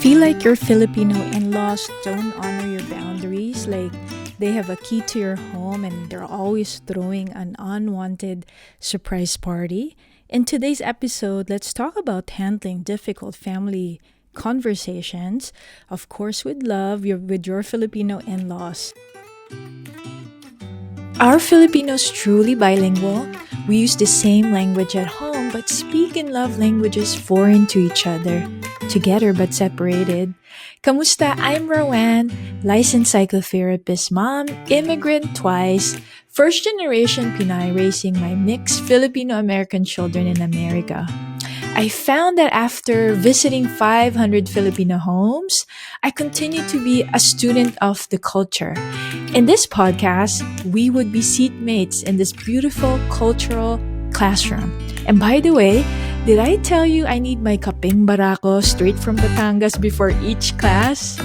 Feel like your Filipino in-laws don't honor your boundaries, like they have a key to your home and they're always throwing an unwanted surprise party? In today's episode, let's talk about handling difficult family conversations, of course with love, with your Filipino in-laws. Are Filipinos truly bilingual? We use the same language at home but speak in love languages foreign to each other, together but separated. Kamusta? I'm Roanne, licensed psychotherapist mom, immigrant twice, first generation Pinoy raising my mixed Filipino-American children in America. I found that after visiting 500 Filipino homes, I continue to be a student of the culture. In this podcast, we would be seatmates in this beautiful cultural classroom. And by the way, did I tell you I need my kapeng barako straight from Batangas before each class?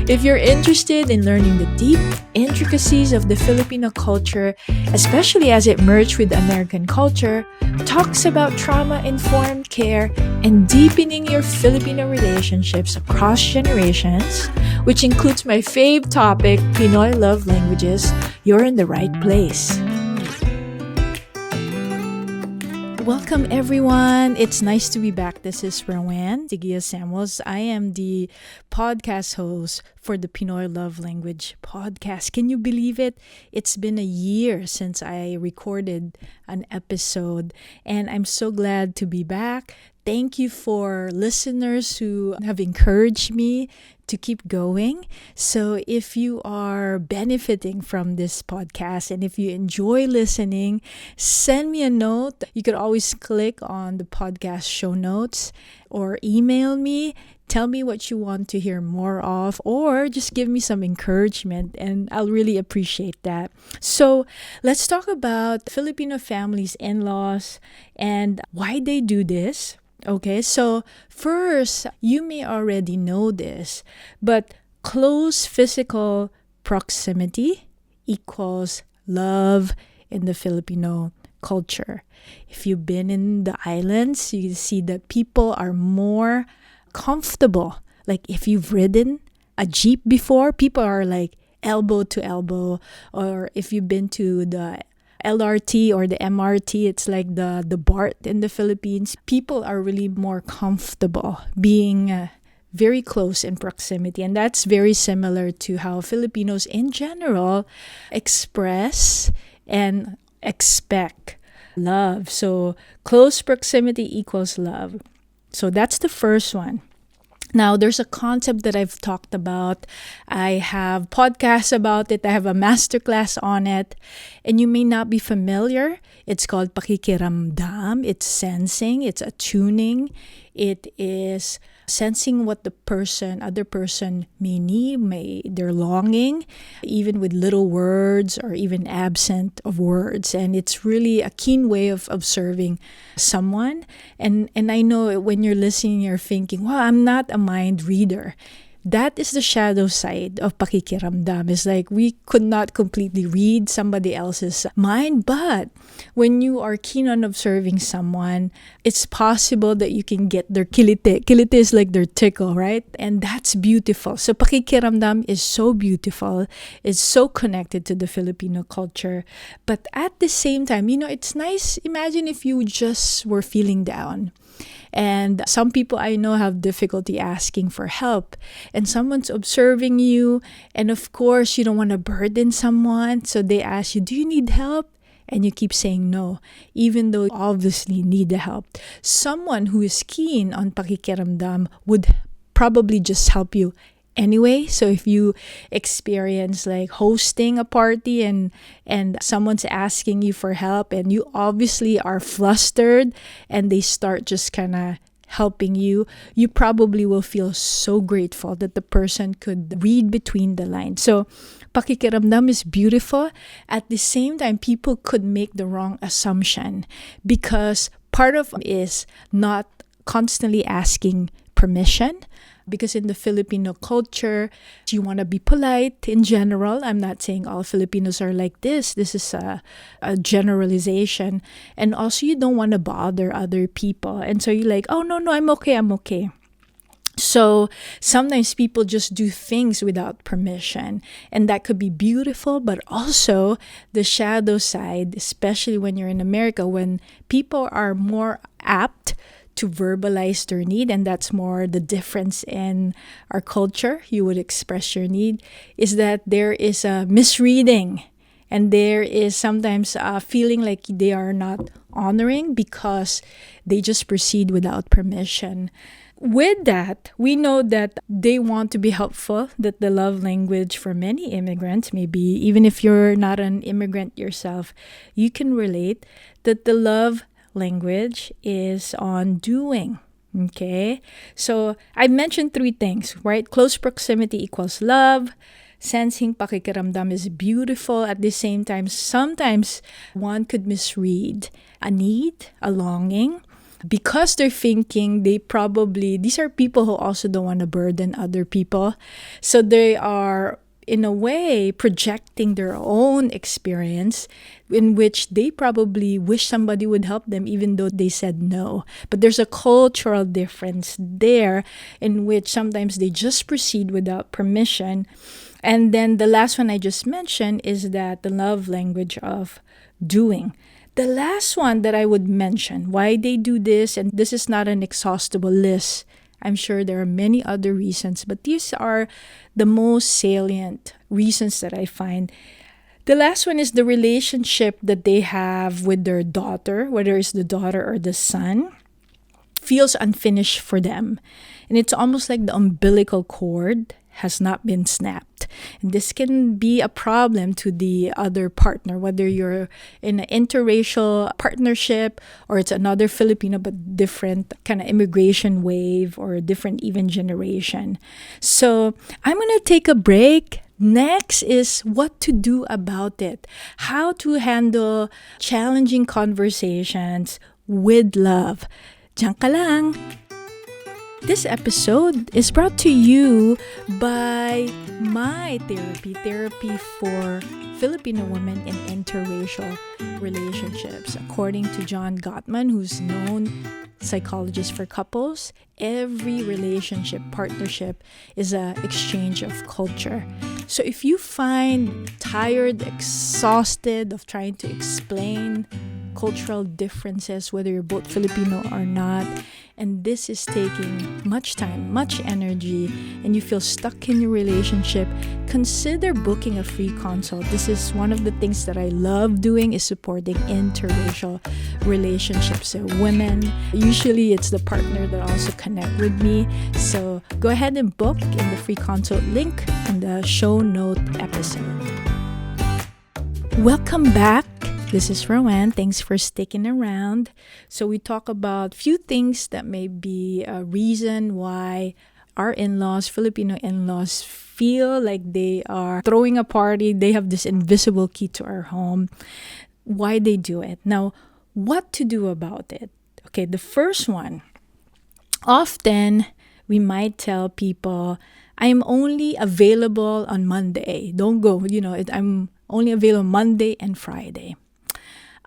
If you're interested in learning the deep intricacies of the Filipino culture, especially as it merged with American culture, talks about trauma-informed care, and deepening your Filipino relationships across generations, which includes my fave topic, Pinoy love languages, you're in the right place. Welcome everyone. It's nice to be back. This is Roanne Samuels. I am the podcast host for the Pinoy Love Language podcast. Can you believe it? It's been a year since I recorded an episode and I'm so glad to be back. Thank you for listeners who have encouraged me to keep going. So if you are benefiting from this podcast and if you enjoy listening, send me a note. You could always click on the podcast show notes or email me. Tell me what you want to hear more of, or just give me some encouragement, and I'll really appreciate that. So let's talk about Filipino families, in-laws, and why they do this. Okay, so first, you may already know this, but close physical proximity equals love in the Filipino culture. If you've been in the islands, you see that people are more comfortable. Like if you've ridden a jeep before, people are like elbow to elbow. Or if you've been to the LRT or the MRT, it's like the BART in the Philippines. People are really more comfortable being very close in proximity. And that's very similar to how Filipinos in general express and expect love. So close proximity equals love. So that's the first one. Now, there's a concept that I've talked about. I have podcasts about it. I have a masterclass on it. And you may not be familiar. It's called pakikiramdam. It's sensing. It's attuning. It is sensing what the other person may need, their longing, even with little words or even absent of words. And it's really a keen way of observing someone. And I know when you're listening, you're thinking, well, I'm not a mind reader. That is the shadow side of pakikiramdam. It's like we could not completely read somebody else's mind, but when you are keen on observing someone, it's possible that you can get their kilite. Kilite is like their tickle, right? And that's beautiful. So pakikiramdam is so beautiful. It's so connected to the Filipino culture. But at the same time, it's nice. Imagine if you just were feeling down. And some people I know have difficulty asking for help. And someone's observing you. And of course, you don't want to burden someone. So they ask you, do you need help? And you keep saying no, even though you obviously need the help. Someone who is keen on pakikiramdam would probably just help you anyway. So if you experience like hosting a party and someone's asking you for help and you obviously are flustered and they start just kind of helping you probably will feel so grateful that the person could read between the lines. So pakikiramdam is beautiful. At the same time, people could make the wrong assumption because part of it is not constantly asking permission. Because in the Filipino culture, you want to be polite in general. I'm not saying all Filipinos are like this. This is a generalization. And also, you don't want to bother other people. And so you're like, oh, no, I'm okay. So sometimes people just do things without permission, and that could be beautiful, but also the shadow side, especially when you're in America, when people are more apt to verbalize their need, and that's more the difference in our culture. You would express your need, is that there is a misreading, and there is sometimes a feeling like they are not honoring because they just proceed without permission. With that, we know that they want to be helpful, that the love language for many immigrants, maybe even if you're not an immigrant yourself, you can relate that the love language is on doing. Okay? So I mentioned three things, right? Close proximity equals love. Sensing pakikiramdam is beautiful. At the same time, sometimes one could misread a need, a longing, because they're thinking these are people who also don't want to burden other people. So they are, in a way, projecting their own experience in which they probably wish somebody would help them even though they said no. But there's a cultural difference there in which sometimes they just proceed without permission. And then the last one I just mentioned is that the love language of doing. The last one that I would mention, why they do this, and this is not an exhaustible list. I'm sure there are many other reasons, but these are the most salient reasons that I find. The last one is the relationship that they have with their daughter, whether it's the daughter or the son, feels unfinished for them. And it's almost like the umbilical cord has not been snapped. And this can be a problem to the other partner, whether you're in an interracial partnership or it's another Filipino but different kind of immigration wave or different even generation. So I'm going to take a break. Next is what to do about it. How to handle challenging conversations with love. Diyan ka lang. This episode is brought to you by my therapy for Filipino women in interracial relationships. According to John Gottman, who's known psychologist for couples, every relationship, partnership is an exchange of culture. So if you find tired, exhausted of trying to explain cultural differences, whether you're both Filipino or not, and this is taking much time, much energy, and you feel stuck in your relationship, consider booking a free consult. This is one of the things that I love doing, is supporting interracial relationships. So women, usually it's the partner that also connect with me. So go ahead and book in the free consult link in the show note episode. Welcome back. This is Roanne. Thanks for sticking around. So we talk about few things that may be a reason why our in-laws, Filipino in-laws, feel like they are throwing a party. They have this invisible key to our home. Why they do it. Now, what to do about it? Okay, the first one. Often, we might tell people, I'm only available on Monday. Don't go. I'm only available Monday and Friday.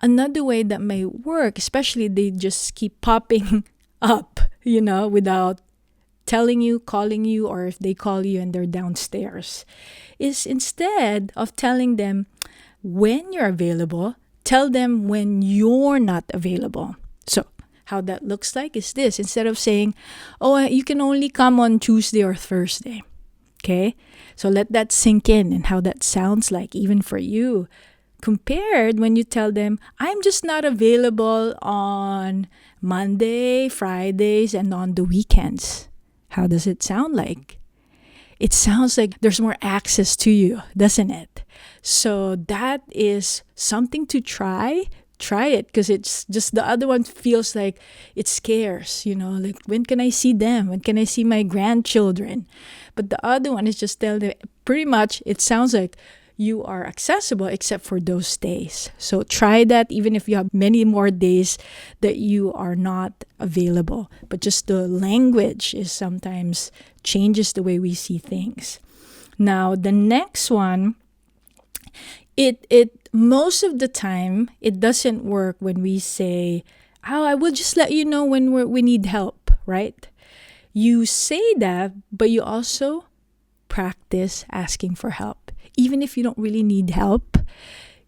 Another way that may work, especially they just keep popping up, without telling you, calling you, or if they call you and they're downstairs, is instead of telling them when you're available, tell them when you're not available. So how that looks like is this. Instead of saying, you can only come on Tuesday or Thursday. Okay? So let that sink in and how that sounds like even for you. Compared when you tell them, I'm just not available on Monday, Fridays, and on the weekends. How does it sound like? It sounds like there's more access to you, doesn't it? So that is something to try. Try it, because it's just the other one feels like it's scarce, like when can I see them? When can I see my grandchildren? But the other one is just tell them, pretty much it sounds like you are accessible except for those days. So try that even if you have many more days that you are not available. But just the language is sometimes changes the way we see things. Now, the next one, it most of the time, it doesn't work when we say, I will just let you know when we need help, right? You say that, but you also practice asking for help. Even if you don't really need help,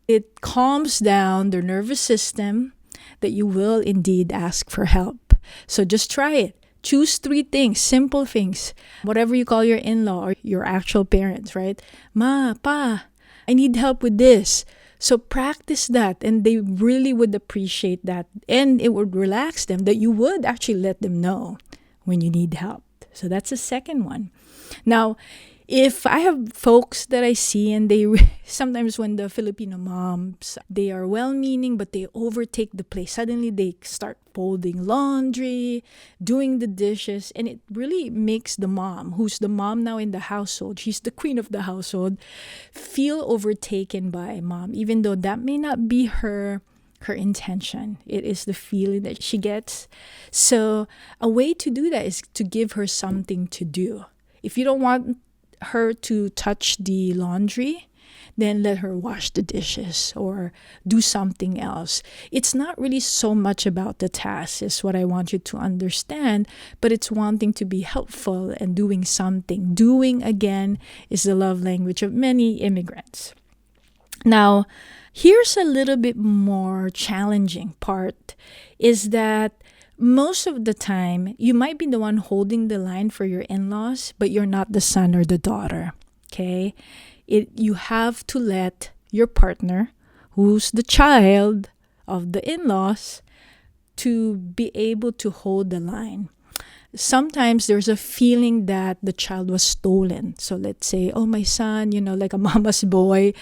it calms down the nervous system that you will indeed ask for help. So just try it. Choose 3 things, simple things. Whatever you call your in-law or your actual parents, right? Ma, pa, I need help with this. So practice that, and they really would appreciate that. And it would relax them that you would actually let them know when you need help. So that's the second one. Now, if I have folks that I see, and they sometimes when the Filipino moms, they are well-meaning, but they overtake the place. Suddenly they start folding laundry, doing the dishes, and it really makes the mom, who's the mom now in the household, she's the queen of the household, feel overtaken by mom, even though that may not be her intention. It is the feeling that she gets. So a way to do that is to give her something to do. If you don't want her to touch the laundry, then let her wash the dishes or do something else. It's not really so much about the task, is what I want you to understand, but it's wanting to be helpful and doing something. Doing, again, is the love language of many immigrants. Now, here's a little bit more challenging part, is that most of the time, you might be the one holding the line for your in-laws, but you're not the son or the daughter, okay? You have to let your partner, who's the child of the in-laws, to be able to hold the line. Sometimes there's a feeling that the child was stolen. So let's say, oh, my son, like a mama's boy.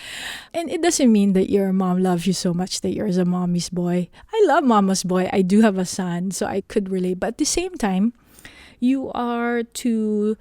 And it doesn't mean that your mom loves you so much that you're a mommy's boy. I love mama's boy. I do have a son, so I could relate. But at the same time, you are to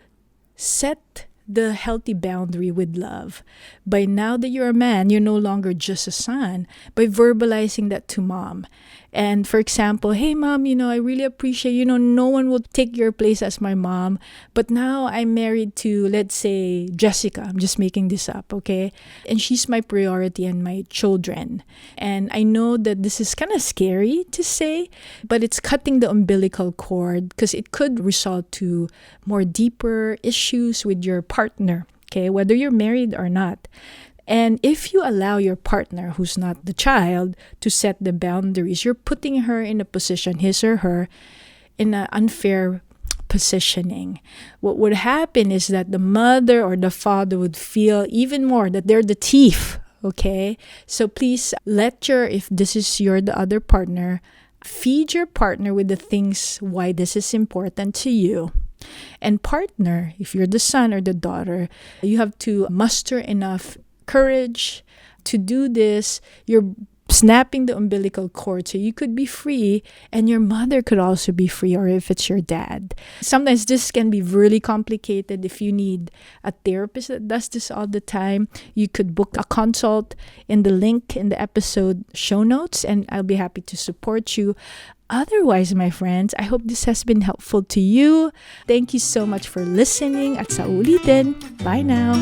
set the healthy boundary with love. By now that you're a man, you're no longer just a son, by verbalizing that to mom. And for example, hey mom, I really appreciate, no one will take your place as my mom, but now I'm married to, let's say, Jessica. I'm just making this up, okay? And she's my priority and my children. And I know that this is kind of scary to say, but it's cutting the umbilical cord, because it could result to more deeper issues with your partner, okay, whether you're married or not. And if you allow your partner, who's not the child, to set the boundaries, you're putting her in a position, his or her, in an unfair positioning. What would happen is that the mother or the father would feel even more that they're the thief, okay? So please if this is the other partner, feed your partner with the things why this is important to you. And partner, if you're the son or the daughter, you have to muster enough courage to do this. You're snapping the umbilical cord so you could be free, and your mother could also be free, or if it's your dad. Sometimes this can be really complicated. If you need a therapist that does this all the time, you could book a consult in the link in the episode show notes, and I'll be happy to support you. Otherwise, my friends, I hope this has been helpful to you. Thank you so much for listening. At sa ulitin. Bye now.